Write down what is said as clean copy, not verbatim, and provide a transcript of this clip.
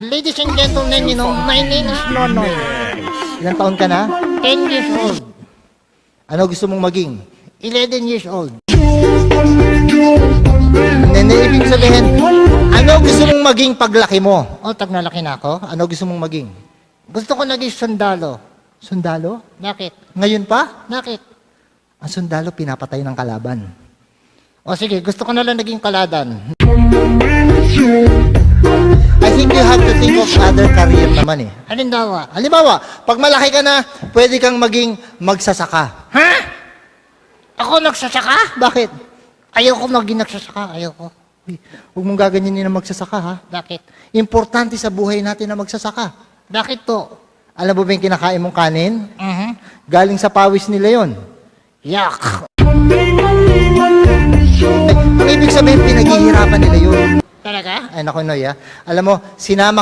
Ladies and gentlemen, you know, my name is Nonoy. Ilang taon ka na? 10 years old. Ano gusto mong maging? 11 years old. Hindi, ibig sabihin, ano gusto mong maging paglaki mo? O, tag nalaki na ako. Ano gusto mong maging? Gusto ko naging sundalo. Sundalo? Bakit? Ngayon pa? Bakit? Ang sundalo pinapatay ng kalaban. O sige, gusto ko na lang naging kaladan. I think you have to think of other career naman eh. Halimbawa. Halimbawa, pag malaki ka na, pwede kang maging magsasaka. Ha? Ako nagsasaka? Bakit? Ayoko maging nagsasaka. Ayoko. Uy, huwag mong gaganyanin na magsasaka ha. Bakit? Importante sa buhay natin na magsasaka. Bakit to? Alam mo ba yung kinakain mong kanin? Galing Galing sa pawis nila yon. Yak. Ang ibig sabihin, pinaghihirapan nila yun. Talaga? Ay, naku, Noy, ha? Alam mo, sinama